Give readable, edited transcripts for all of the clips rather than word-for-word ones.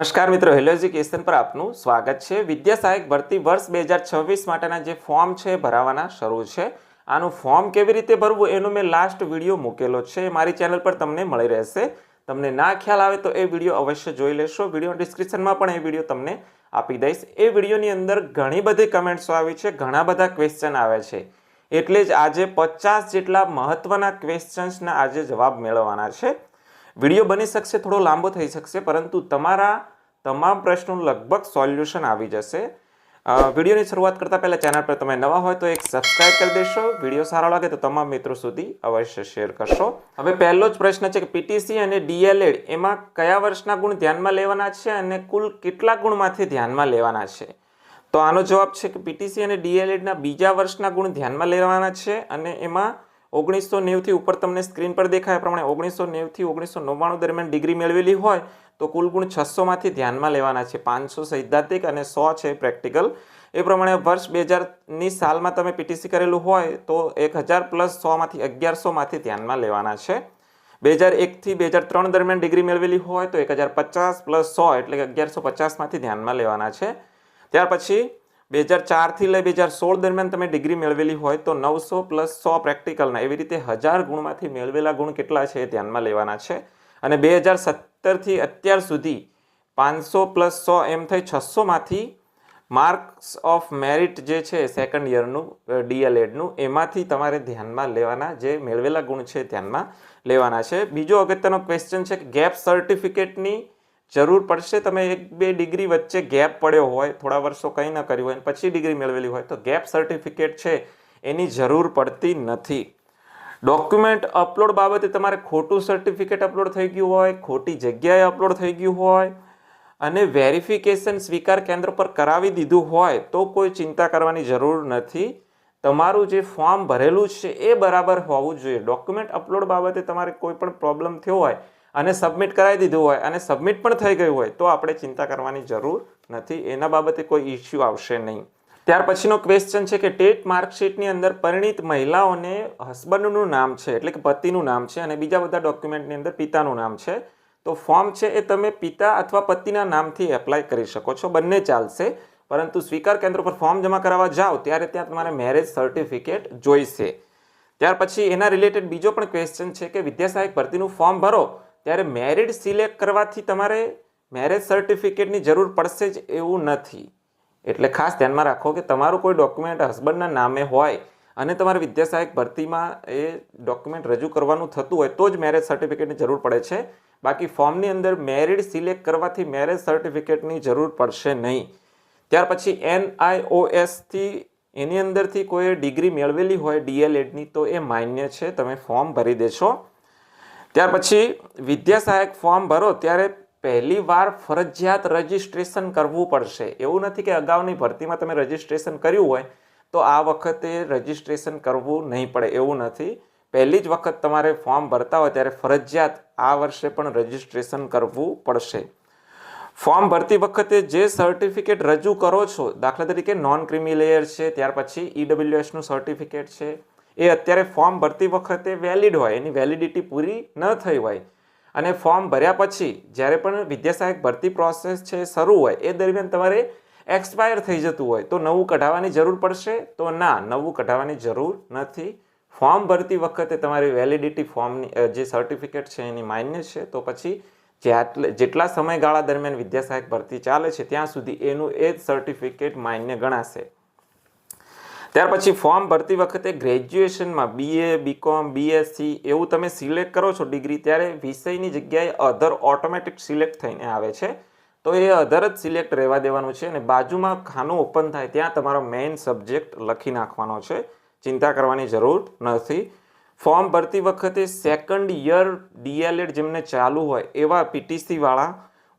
નમસ્કાર મિત્રો, hello education પર આપનું સ્વાગત છે। વિદ્યા સહાયક ભરતી વર્ષ 2026 માટેના જે ફોર્મ છે ભરાવાના શરૂ છે। આનું ફોર્મ કેવી રીતે ભરવું એનો મેં લાસ્ટ વિડીયો મૂકેલો છે, મારી ચેનલ પર તમને મળી રહેશે। તમને ના ખ્યાલ આવે તો એ વિડીયો અવશ્ય જોઈ લેશો, વિડીયો ડિસ્ક્રિપ્શનમાં પણ એ વિડીયો તમને આપી દઈશ। એ વિડીયોની અંદર ઘણી બધી કમેન્ટ્સો આવી છે, ઘણા બધા ક્વેશ્ચન આવે છે, એટલે જ આજે 50 જેટલા મહત્વના ક્વેશ્ચન્સના આજે જવાબ મેળવવાના છે। વિડીયો બની શકશે, થોડો લાંબો થઈ શકશે, પરંતુ તમારા તમામ પ્રશ્નોનું લગભગ સોલ્યુશન આવી જશે। વિડીયોની શરૂઆત કરતા પહેલા ચેનલ પર તમે નવા હોય તો એક સબસ્ક્રાઇબ કરી દેશો, વિડીયો સારો લાગે તો તમામ મિત્રો સુધી અવશ્ય શેર કરશો। હવે પહેલો જ પ્રશ્ન છે કે પીટીસી અને ડીએલએડ એમાં કયા વર્ષના ગુણ ધ્યાનમાં લેવાના છે અને કુલ કેટલા ગુણમાંથી ધ્યાનમાં લેવાના છે? તો આનો જવાબ છે કે પીટીસી અને ડીએલએડના બીજા વર્ષના ગુણ ધ્યાનમાં લેવાના છે અને એમાં 1990 થી ઉપર તમને સ્ક્રીન પર દેખાય પ્રમાણે 1990 થી 1999 દરમિયાન ડિગ્રી મેળવેલી હોય તો કુલ ગુણ 600 માંથી ધ્યાનમાં લેવાના છે। 500 સૈદ્ધાંતિક અને 100 છે પ્રેક્ટિકલ। એ પ્રમાણે વર્ષ 2000 ની સાલમાં તમે પીટીસી કરેલું હોય તો 1000 પ્લસ 100 માંથી 1100 માંથી ધ્યાનમાં લેવાના છે। 2001 થી 2003 દરમિયાન ડિગ્રી મેળવેલી હોય તો 1050 પ્લસ 100 એટલે કે 1150 માંથી ધ્યાનમાં લેવાના છે। ત્યાર પછી 2004 થી લઈ 2016 દરમિયાન તમે ડિગ્રી મેળવેલી હોય તો 900 પ્લસ 100 પ્રેક્ટિકલના એવી રીતે 1000 ગુણમાંથી મેળવેલા ગુણ કેટલા છે એ ધ્યાનમાં લેવાના છે। અને 2017 થી અત્યાર સુધી 500 પ્લસ 100 એમ થઈ 600 માંથી માર્ક્સ ઓફ મેરિટ જે છે સેકન્ડ યરનું ડીએલએડનું એમાંથી તમારે ધ્યાનમાં લેવાના જે મેળવેલા ગુણ છે ધ્યાનમાં લેવાના છે। બીજો અગત્યનો ક્વેશ્ચન છે કે ગેપ સર્ટિફિકેટની જરૂર પડશે। તમે 1-2 ડિગ્રી વચ્ચે ગેપ પડ્યો હોય, થોડા વર્ષો કંઈ ન કર્યું હોય પછી ડિગ્રી મેળવેલી હોય તો ગેપ સર્ટિફિકેટ છે એની જરૂર પડતી નથી। ડોક્યુમેન્ટ અપલોડ બાબતે તમારે ખોટું સર્ટિફિકેટ અપલોડ થઈ ગયું હોય, ખોટી જગ્યાએ અપલોડ થઈ ગયું હોય અને વેરિફિકેશન સ્વીકાર કેન્દ્ર પર કરાવી દીધું હોય તો કોઈ ચિંતા કરવાની જરૂર નથી। તમારું જે ફોર્મ ભરેલું છે એ બરાબર હોવું જોઈએ। ડોક્યુમેન્ટ અપલોડ બાબતે તમારે કોઈ પણ પ્રોબ્લેમ થયો હોય અને સબમિટ કરાવી દીધું હોય અને સબમિટ પણ થઈ ગયું હોય તો આપણે ચિંતા કરવાની જરૂર નથી, એના બાબતે કોઈ ઇશ્યુ આવશે નહીં। ત્યાર પછીનો ક્વેશ્ચન છે કે ટેટ માર્કશીટની અંદર પરિણીત મહિલાઓને હસબન્ડનું નામ છે એટલે કે પતિનું નામ છે અને બીજા બધા ડોક્યુમેન્ટની અંદર પિતાનું નામ છે, તો ફોર્મ છે એ તમે પિતા અથવા પતિના નામથી એપ્લાય કરી શકો છો, બંને ચાલશે। પરંતુ સ્વીકાર કેન્દ્ર પર ફોર્મ જમા કરાવવા જાઓ ત્યારે ત્યાં તમારે મેરેજ સર્ટિફિકેટ જોઈશે। ત્યાર પછી એના રિલેટેડ બીજો પણ ક્વેશ્ચન છે કે વિદ્યા સહાયક ભરતીનું ફોર્મ ભરો ત્યારે મેરિટ સિલેક્ટ કરવાથી તમારે મેરેજ સર્ટિફિકેટની જરૂર પડશે જ એવું નથી, એટલે ખાસ ધ્યાનમાં રાખો કે તમારું કોઈ ડોક્યુમેન્ટ હસબન્ડના નામે હોય અને તમારે વિદ્યા સહાયક ભરતીમાં એ ડોક્યુમેન્ટ રજૂ કરવાનું થતું હોય તો જ મેરેજ સર્ટિફિકેટની જરૂર પડે છે, બાકી ફોર્મની અંદર મેરિટ સિલેક્ટ કરવાથી મેરેજ સર્ટિફિકેટની જરૂર પડશે નહીં। ત્યાર પછી NIOSથી એની અંદરથી કોઈ ડિગ્રી મેળવેલી હોય ડીએલએડની તો એ માન્ય છે, તમે ફોર્મ ભરી દેશો। ત્યાર પછી વિદ્યા સહાયક ફોર્મ ભરો ત્યારે પહેલી વાર ફરજિયાત રજિસ્ટ્રેશન કરવું પડશે। એવું નથી કે અગાઉની ભરતીમાં તમે રજિસ્ટ્રેશન કર્યું હોય તો આ વખતે રજિસ્ટ્રેશન કરવું નહીં પડે, એવું નથી। પહેલી જ વખત તમારે ફોર્મ ભરતા હોય ત્યારે ફરજિયાત આ વર્ષે પણ રજિસ્ટ્રેશન કરવું પડશે। ફોર્મ ભરતી વખતે જે સર્ટિફિકેટ રજૂ કરો છો, દાખલા તરીકે નોન ક્રિમી લેયર છે, ત્યાર પછી EWSનું સર્ટિફિકેટ છે, એ અત્યારે ફોર્મ ભરતી વખતે વેલિડ હોય, એની વેલિડિટી પૂરી ન થઈ હોય અને ફોર્મ ભર્યા પછી જ્યારે પણ વિદ્યા સહાયક ભરતી પ્રોસેસ છે શરૂ હોય એ દરમિયાન તમારે એક્સપાયર થઈ જતું હોય તો નવું કઢાવવાની જરૂર પડશે? તો ના, નવું કઢાવવાની જરૂર નથી। ફોર્મ ભરતી વખતે તમારી વેલિડિટી ફોર્મની જે સર્ટિફિકેટ છે એની માન્ય છે તો પછી જેટલા સમયગાળા દરમિયાન વિદ્યા સહાયક ભરતી ચાલે છે ત્યાં સુધી એનું એ જ સર્ટિફિકેટ માન્ય ગણાશે। ત્યાર પછી ફોર્મ ભરતી વખતે ગ્રેજ્યુએશનમાં BA, BCom, BSc એવું તમે સિલેક્ટ કરો છો ડિગ્રી ત્યારે વિષયની જગ્યાએ અધર ઓટોમેટિક સિલેક્ટ થઈને આવે છે, તો એ અધર જ સિલેક્ટ રહેવા દેવાનું છે અને બાજુમાં ખાનું ઓપન થાય ત્યાં તમારો મેઇન સબ્જેક્ટ લખી નાખવાનો છે, ચિંતા કરવાની જરૂર નથી। ફોર્મ ભરતી વખતે સેકન્ડ યર ડીએલએડ જેમને ચાલુ હોય એવા પીટીસી વાળા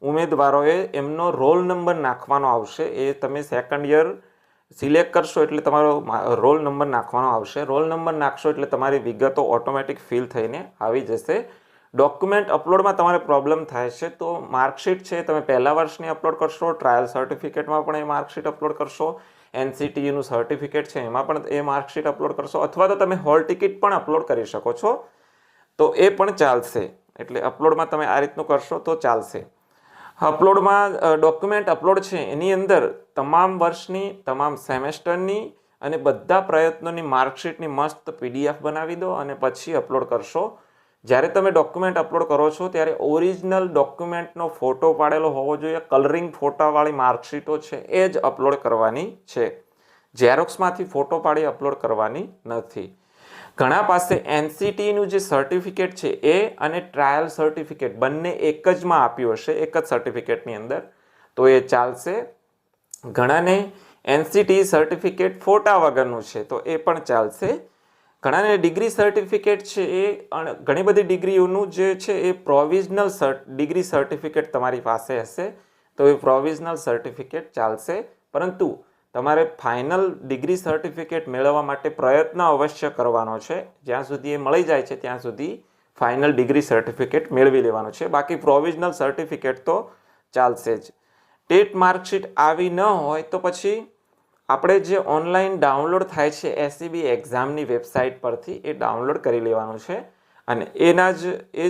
ઉમેદવારોએ એમનો રોલ નંબર નાખવાનો આવશે। એ તમે સેકન્ડ યર સિલેક્ટ કરશો એટલે તમારો રોલ નંબર નાખવાનો આવશે। રોલ નંબર નાખશો એટલે તમારી વિગતો ઓટોમેટિક ફિલ થઈને આવી જશે। ડોક્યુમેન્ટ અપલોડમાં તમારે પ્રોબ્લેમ થાય છે તો માર્કશીટ છે તમે પહેલા વર્ષની અપલોડ કરશો, ટ્રાયલ સર્ટિફિકેટમાં પણ એ માર્કશીટ અપલોડ કરશો, NCTUનું સર્ટિફિકેટ છે એમાં પણ એ માર્કશીટ અપલોડ કરશો, અથવા તો તમે હોલ ટિકિટ પણ અપલોડ કરી શકો છો તો એ પણ ચાલશે। એટલે અપલોડમાં તમે આ રીતનું કરશો તો ચાલશે। અપલોડમાં ડોક્યુમેન્ટ અપલોડ છે એની અંદર તમામ વર્ષની, તમામ સેમેસ્ટરની અને બધા પ્રયત્નોની માર્કશીટની મસ્ત PDF બનાવી દો અને પછી અપલોડ કરશો. જ્યારે તમે ડોક્યુમેન્ટ અપલોડ કરો છો ત્યારે ઓરિજિનલ ડોક્યુમેન્ટનો ફોટો પાડેલો હોવો જોઈએ. કલરિંગ ફોટાવાળી માર્કશીટો છે એ જ અપલોડ કરવાની છે. ઝેરોક્સમાંથી ફોટો પાડી અપલોડ કરવાની નથી. ઘણા પાસે NCTનું જે સર્ટિફિકેટ છે એ અને ટ્રાયલ સર્ટિફિકેટ બંને એક જમાં આપ્યું હશે, એક જ સર્ટિફિકેટની અંદર, તો એ ચાલશે. ઘણાને NCT સર્ટિફિકેટ ફોટા વગરનું છે તો એ પણ ચાલશે. ઘણાને ડિગ્રી સર્ટિફિકેટ છે એ ઘણી બધી ડિગ્રીઓનું જે છે એ પ્રોવિઝનલ ડિગ્રી સર્ટિફિકેટ તમારી પાસે હશે તો એ પ્રોવિઝનલ સર્ટિફિકેટ ચાલશે. પરંતુ તમારે ફાઇનલ ડિગ્રી સર્ટિફિકેટ મેળવવા માટે પ્રયત્ન અવશ્ય કરવાનો છે. જ્યાં સુધી એ મળી જાય છે ત્યાં સુધી ફાઇનલ ડિગ્રી સર્ટિફિકેટ મેળવી લેવાનો છે. બાકી પ્રોવિઝનલ સર્ટિફિકેટ તો ચાલશે જ. ટેટ માર્કશીટ આવી ન હોય તો પછી આપણે જે ઓનલાઈન ડાઉનલોડ થાય છે SEB એક્ઝામની વેબસાઇટ પરથી એ ડાઉનલોડ કરી લેવાનું છે અને એ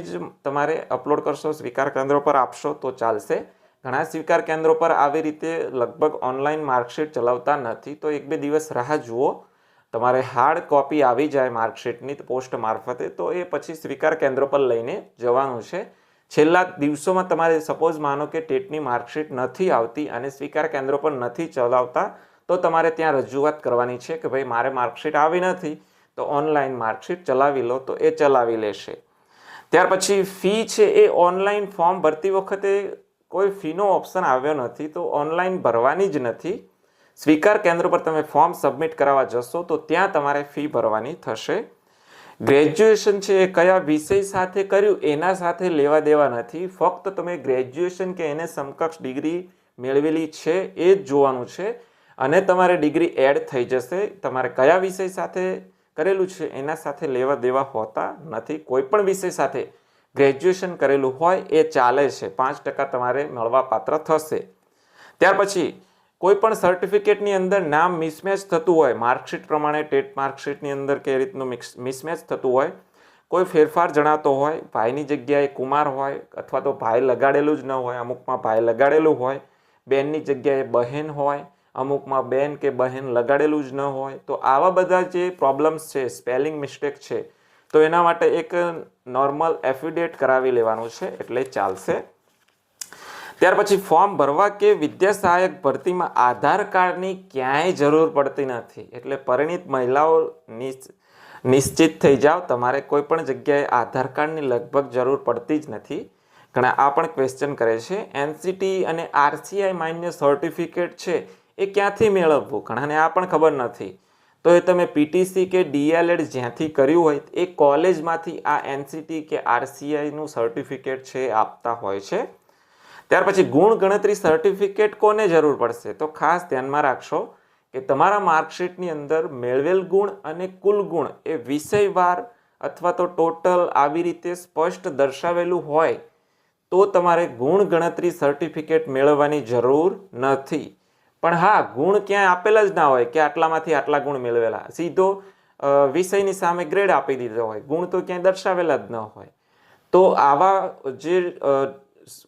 જ તમારે અપલોડ કરશો, સ્વીકાર કેન્દ્રો પર આપશો તો ચાલશે. ઘણા સ્વીકાર કેન્દ્રો પર આવી રીતે લગભગ ઓનલાઈન માર્કશીટ ચલાવતા નથી, તો 1-2 દિવસ રાહ જુઓ. તમારે હાર્ડ કોપી આવી જાય માર્કશીટની પોસ્ટ મારફતે તો એ પછી સ્વીકાર કેન્દ્ર પર લઈને જવાનું છે. છેલ્લા દિવસોમાં તમારે સપોઝ માનો કે ટેટની માર્કશીટ નથી આવતી અને સ્વીકાર કેન્દ્રો પર નથી ચલાવતા તો તમારે ત્યાં રજૂઆત કરવાની છે કે ભાઈ મારે માર્કશીટ આવી નથી તો ઓનલાઈન માર્કશીટ ચલાવી લો, તો એ ચલાવી લેશે. ત્યાર પછી ફી છે એ ઓનલાઈન ફોર્મ ભરતી વખતે કોઈ ફીનો ઓપ્શન આવ્યો નથી તો ઓનલાઈન ભરવાની જ નથી. સ્વીકાર કેન્દ્ર પર તમે ફોર્મ સબમિટ કરાવવા જશો તો ત્યાં તમારે ફી ભરવાની થશે. ગ્રેજ્યુએશન છે એ કયા વિષય સાથે કર્યું એના સાથે લેવા દેવા નથી. ફક્ત તમે ગ્રેજ્યુએશન કે એને સમકક્ષ ડિગ્રી મેળવેલી છે એ જ જોવાનું છે અને તમારે ડિગ્રી એડ થઈ જશે. તમારે કયા વિષય સાથે કરેલું છે એના સાથે લેવા દેવા હોતા નથી. કોઈ પણ વિષય સાથે ગ્રેજ્યુએશન કરેલું હોય એ ચાલે છે, 5% તમારે મળવા પાત્ર થશે. ત્યાર પછી કોઈ પણ સર્ટિફિકેટની અંદર નામ મિસમેચ થતું હોય, માર્કશીટ પ્રમાણે ટેટ માર્કશીટની અંદર કે રીતનું મિસમેચ થતું હોય, કોઈ ફેરફાર જણાતો હોય, ભાઈની જગ્યાએ કુમાર હોય અથવા તો ભાઈ લગાડેલું જ ન હોય, અમુકમાં ભાઈ લગાડેલું હોય, બેનની જગ્યાએ બહેન હોય, અમુકમાં બેન કે બહેન લગાડેલું જ ન હોય, તો આવા બધા જે પ્રોબ્લેમ્સ છે, સ્પેલિંગ મિસ્ટેક છે, તો એના માટે એક નોર્મલ એફિડેટ કરાવી લેવાનું છે એટલે ચાલશે. ત્યાર પછી ફોર્મ ભરવા કે વિદ્યા સહાયક ભરતીમાં આધાર કાર્ડની ક્યાંય જરૂર પડતી નથી. એટલે પરિણીત મહિલાઓ નિશ્ચિત થઈ જાઓ, તમારે કોઈ પણ જગ્યાએ આધાર કાર્ડની લગભગ જરૂર પડતી જ નથી. ઘણા આ પણ ક્વેશ્ચન કરે છે NCT અને RCI માન્ય સર્ટિફિકેટ છે એ ક્યાંથી મેળવવું, ઘણાને આ પણ ખબર નથી. તો એ તમે PTC કે DLED જ્યાંથી કર્યું હોય એ કોલેજમાંથી આ NCT કે RCIનું સર્ટિફિકેટ છે એ આપતા હોય છે. ત્યાર પછી ગુણ ગણતરી સર્ટિફિકેટ કોને જરૂર પડશે, તો ખાસ ધ્યાનમાં રાખશો કે તમારા માર્કશીટની અંદર મેળવેલ ગુણ અને કુલ ગુણ એ વિષયવાર અથવા તો ટોટલ આવી રીતે સ્પષ્ટ દર્શાવેલું હોય તો તમારે ગુણ ગણતરી સર્ટિફિકેટ મેળવવાની જરૂર નથી. પણ હા, ગુણ ક્યાંય આપેલા જ ના હોય કે આટલામાંથી આટલા ગુણ મેળવેલા, સીધો વિષયની સામે ગ્રેડ આપી દીધો હોય, ગુણ તો ક્યાંય દર્શાવેલા જ ન હોય. તો આવા જે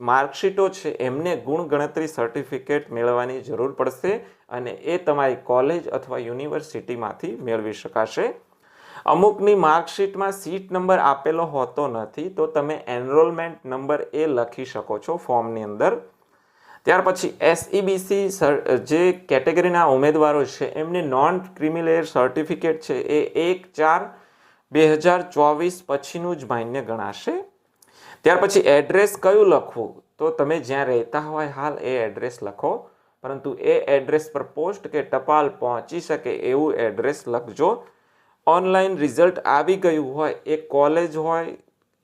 માર્કશીટો છે એમને ગુણ ગણતરી સર્ટિફિકેટ મેળવવાની જરૂર પડશે અને એ તમારી કોલેજ અથવા યુનિવર્સિટીમાંથી મેળવી શકાશે. અમુકની માર્કશીટમાં સીટ નંબર આપેલો હોતો નથી તો તમે એનરોલમેન્ટ નંબર એ લખી શકો છો ફોર્મની અંદર. ત્યાર પછી SEBC જે કેટેગરીના ઉમેદવારો છે એમને નોન ક્રિમિલેયર સર્ટિફિકેટ છે એ 1/4/2024 પછીનું જ માન્ય ગણાશે. ત્યાર પછી એડ્રેસ કયું લખવું, તો તમે જ્યાં રહેતા હોય હાલ એ એડ્રેસ લખો, પરંતુ એ એડ્રેસ પર પોસ્ટ કે ટપાલ પહોંચી શકે એવું એડ્રેસ લખજો. ઓનલાઈન રિઝલ્ટ આવી ગયું હોય, એ કોલેજ હોય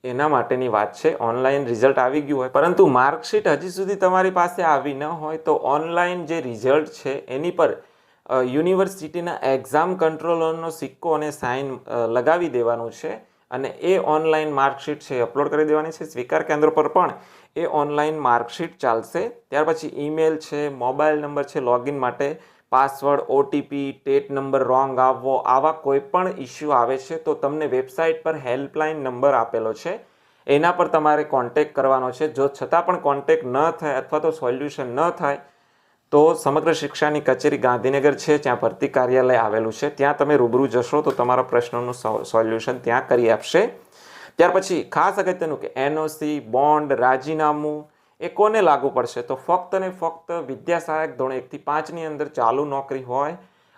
એના માટેની વાત છે. ઓનલાઈન રિઝલ્ટ આવી ગયું હોય પરંતુ માર્કશીટ હજી સુધી તમારી પાસે આવી ન હોય તો ઓનલાઈન જે રિઝલ્ટ છે એની પર યુનિવર્સિટીના એક્ઝામ કંટ્રોલરનો સિક્કો અને સાઇન લગાવી દેવાનું છે અને એ ઓનલાઈન માર્કશીટ છે અપલોડ કરી દેવાની છે. સ્વીકાર કેન્દ્ર પર પણ એ ઓનલાઈન માર્કશીટ ચાલશે. ત્યાર પછી ઈમેલ છે, મોબાઈલ નંબર છે લોગિન માટે, password, OTP, TET number wrong આવવો, આવા કોઈ પણ ઇસ્યુ આવે છે તો તમને વેબસાઇટ પર હેલ્પલાઇન નંબર આપેલો છે, એના પર તમારે કોન્ટેક્ટ કરવાનો છે. જો છતાં પણ કોન્ટેક્ટ ન થાય અથવા તો સોલ્યુશન ન થાય તો સમગ્ર શિક્ષાની કચેરી ગાંધીનગર છે, ત્યાં ભરતી કાર્યાલય આવેલું છે, ત્યાં તમે રૂબરૂ જશો તો તમારા પ્રશ્નોનું સોલ્યુશન ત્યાં કરી આપશે. ત્યાર પછી ખાસ અગત્યનું કે એનઓસી, બોન્ડ, રાજીનામું એ કોને લાગુ પડશે? તો ફક્ત ને ફક્ત વિદ્યા સહાયક ધોરણ 1 થી 5ની અંદર ચાલુ નોકરી હોય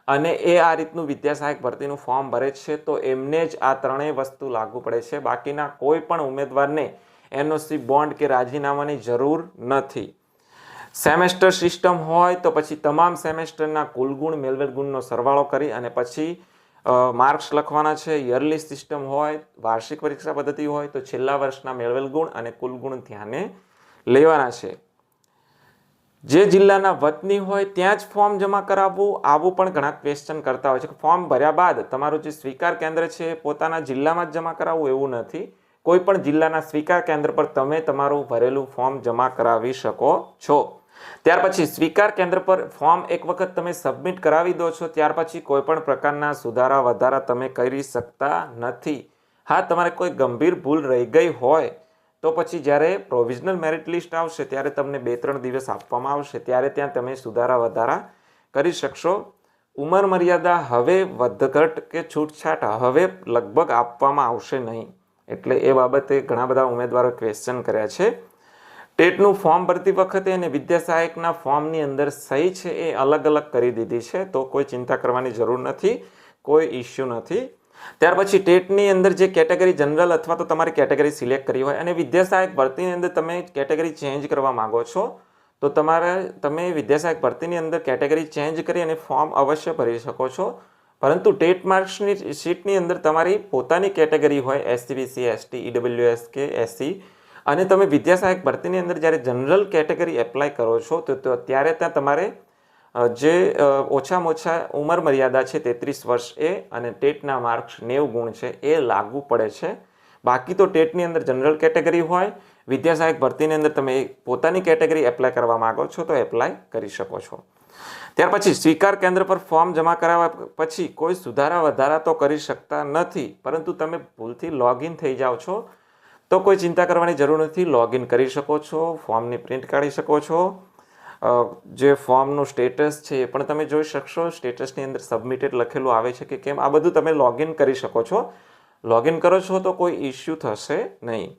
અને એ આ રીતનું વિદ્યા સહાયક ભરતીનું ફોર્મ ભરે છે તો એમને જ આ ત્રણેય વસ્તુ લાગુ પડે છે. બાકીના કોઈ પણ ઉમેદવારને એનઓસી, બોન્ડ કે રાજીનામાની જરૂર નથી. સેમેસ્ટર સિસ્ટમ હોય તો પછી તમામ સેમેસ્ટરના કુલ ગુણ, મેળવેલ ગુણનો સરવાળો કરી અને પછી માર્ક્સ લખવાના છે. યરલી સિસ્ટમ હોય, વાર્ષિક પરીક્ષા પદ્ધતિ હોય તો છેલ્લા વર્ષના મેળવેલ ગુણ અને કુલ ગુણ ધ્યાને લેવાના છે. જે જિલ્લાના વતની હોય ત્યાં જ ફોર્મ જમા કરાવવું, આવું પણ ઘણા ક્વેશ્ચન કરતા હોય છે કે ફોર્મ ભર્યા બાદ તમારું જે સ્વીકાર કેન્દ્ર છે પોતાના જિલ્લામાં જ જમા કરાવવું, એવું નથી. કોઈ પણ જિલ્લાના સ્વીકાર કેન્દ્ર પર તમે તમારું ભરેલું ફોર્મ જમા કરાવી શકો છો. ત્યાર પછી સ્વીકાર કેન્દ્ર પર ફોર્મ એક વખત તમે સબમિટ કરાવી દો છો ત્યાર પછી કોઈ પણ પ્રકારના સુધારા વધારા તમે કરી શકતા નથી. હા, તમારે કોઈ ગંભીર ભૂલ રહી ગઈ હોય તો પછી જ્યારે પ્રોવિઝનલ મેરિટ લિસ્ટ આવશે ત્યારે તમને 2-3 દિવસ આપવામાં આવશે, ત્યારે ત્યાં તમે સુધારા વધારા કરી શકશો. ઉંમર મર્યાદા હવે વધઘટ કે છૂટછાટ હવે લગભગ આપવામાં આવશે નહીં, એટલે એ બાબતે ઘણા બધા ઉમેદવારો ક્વેશ્ચન કર્યા છે. ટેટનું ફોર્મ ભરતી વખતે અને વિદ્યા સહાયકના ફોર્મની અંદર સહી છે એ અલગ અલગ કરી દીધી છે, તો કોઈ ચિંતા કરવાની જરૂર નથી, કોઈ ઇસ્યુ નથી. ત્યાર પછી ટેટની અંદર જે કેટેગરી જનરલ અથવા તો તમારી કેટેગરી સિલેક્ટ કરી હોય અને વિદ્યા સહાયક ભરતીની અંદર તમે કેટેગરી ચેન્જ કરવા માંગો છો તો તમે વિદ્યા સહાયક ભરતીની અંદર કેટેગરી ચેન્જ કરી અને ફોર્મ અવશ્ય ભરી શકો છો. પરંતુ ટેટ માર્ક્સની શીટની અંદર તમારી પોતાની કેટેગરી હોય, SC, BC, ST, EWS કે SC, અને તમે વિદ્યા સહાયક ભરતીની અંદર જ્યારે જનરલ કેટેગરી એપ્લાય કરો છો તો ત્યારે ત્યાં તમારે જે ઓછામાં ઓછા ઉંમર મર્યાદા છે 33 વર્ષ એ અને ટેટના માર્ક્સ 90 ગુણ છે એ લાગુ પડે છે. બાકી તો ટેટની અંદર જનરલ કેટેગરી હોય, વિદ્યા સહાયક ભરતીની અંદર તમે પોતાની કેટેગરી એપ્લાય કરવા માંગો છો તો એપ્લાય કરી શકો છો. ત્યાર પછી સ્વીકાર કેન્દ્ર પર ફોર્મ જમા કરાવ્યા પછી કોઈ સુધારા વધારા તો કરી શકતા નથી, પરંતુ તમે ભૂલથી લોગિન થઈ જાઓ છો તો કોઈ ચિંતા કરવાની જરૂર નથી. લોગિન કરી શકો છો, ફોર્મની પ્રિન્ટ કાઢી શકો છો, જે ફોર્મનું સ્ટેટસ છે એ પણ તમે જોઈ શકશો. સ્ટેટસની અંદર સબમિટેડ લખેલું આવે છે કે કેમ, આ બધું તમે લોગિન કરી શકો છો. લોગિન કરો છો તો કોઈ ઇસ્યુ થશે નહીં.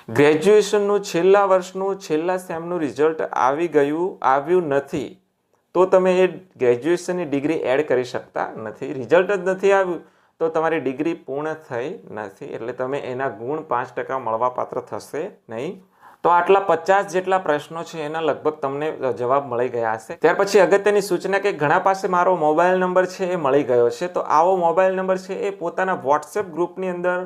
ગ્રેજ્યુએશનનું છેલ્લા વર્ષનું છેલ્લા સેમનું રિઝલ્ટ આવ્યું નથી તો તમે એ ગ્રેજ્યુએશનની ડિગ્રી એડ કરી શકતા નથી. રિઝલ્ટ જ નથી આવ્યું તો તમારી ડિગ્રી પૂર્ણ થઈ નથી, એટલે તમે એના ગુણ 5% મળવાપાત્ર થશે નહીં. તો આટલા 50 જેટલા પ્રશ્નો છે એના લગભગ તમને જવાબ મળી ગયા હશે. ત્યાર પછી અગત્યની સૂચના કે ઘણા પાસે મારો મોબાઈલ નંબર છે એ મળી ગયો છે, તો આવો મોબાઈલ નંબર છે એ પોતાના વોટ્સએપ ગ્રુપની અંદર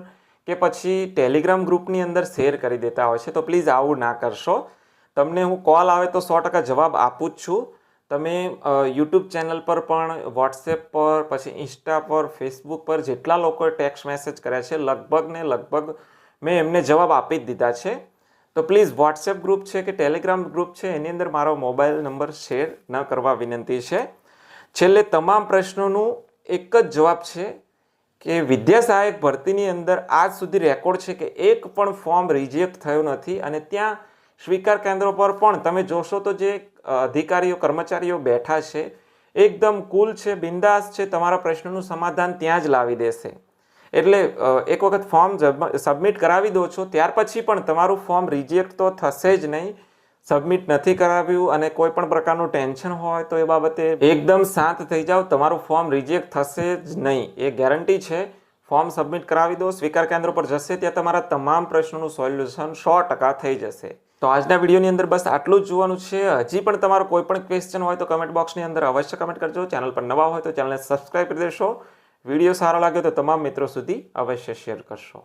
કે પછી ટેલિગ્રામ ગ્રુપની અંદર શેર કરી દેતા હોય છે, તો પ્લીઝ આવું ના કરશો. તમને હું કોલ આવે તો 100% જવાબ આપું જ છું. તમે યુટ્યુબ ચેનલ પર પણ, વોટ્સએપ પર, પછી ઇન્સ્ટા પર, ફેસબુક પર જેટલા લોકોએ ટેક્સ્ટ મેસેજ કર્યા છે લગભગ મેં એમને જવાબ આપી જ દીધા છે. તો પ્લીઝ વોટ્સએપ ગ્રુપ છે કે ટેલિગ્રામ ગ્રુપ છે એની અંદર મારો મોબાઈલ નંબર શેર ન કરવા વિનંતી છે. છેલ્લે તમામ પ્રશ્નોનું એક જ જવાબ છે કે વિદ્યા સહાયક ભરતીની અંદર આજ સુધી રેકોર્ડ છે કે એક પણ ફોર્મ રિજેક્ટ થયું નથી, અને ત્યાં સ્વીકાર કેન્દ્રો પર પણ તમે જોશો તો જે અધિકારીઓ, કર્મચારીઓ બેઠા છે એકદમ કુલ છે, બિંદાસ છે, તમારા પ્રશ્નોનું સમાધાન ત્યાં જ લાવી દેશે. એટલે એક વખત ફોર્મ સબમિટ કરાવી દો છો ત્યાર પછી પણ તમારું ફોર્મ રિજેક્ટ તો થશે જ નહીં. સબમિટ નથી કરાવ્યું અને કોઈ પણ પ્રકારનું ટેન્શન હોય તો એ બાબતે એકદમ શાંત થઈ જાઓ, તમારું ફોર્મ રિજેક્ટ થશે જ નહીં, એ ગેરંટી છે. ફોર્મ સબમિટ કરાવી દો, સ્વીકાર કેન્દ્ર પર જશે ત્યાં તમારા તમામ પ્રશ્નોનું સોલ્યુશન 100% થઈ જશે. તો આજના વિડીયોની અંદર બસ આટલું જ જોવાનું છે. હજી પણ તમારો કોઈ પણ ક્વેશ્ચન હોય તો કમેન્ટ બોક્સની અંદર અવશ્ય કમેન્ટ કરજો. ચેનલ પર નવા હોય તો ચેનલને સબસ્ક્રાઈબ કરી દેશો. વિડીયો સારો લાગ્યો તો તમામ મિત્રો સુધી અવશ્ય શેર કરશો.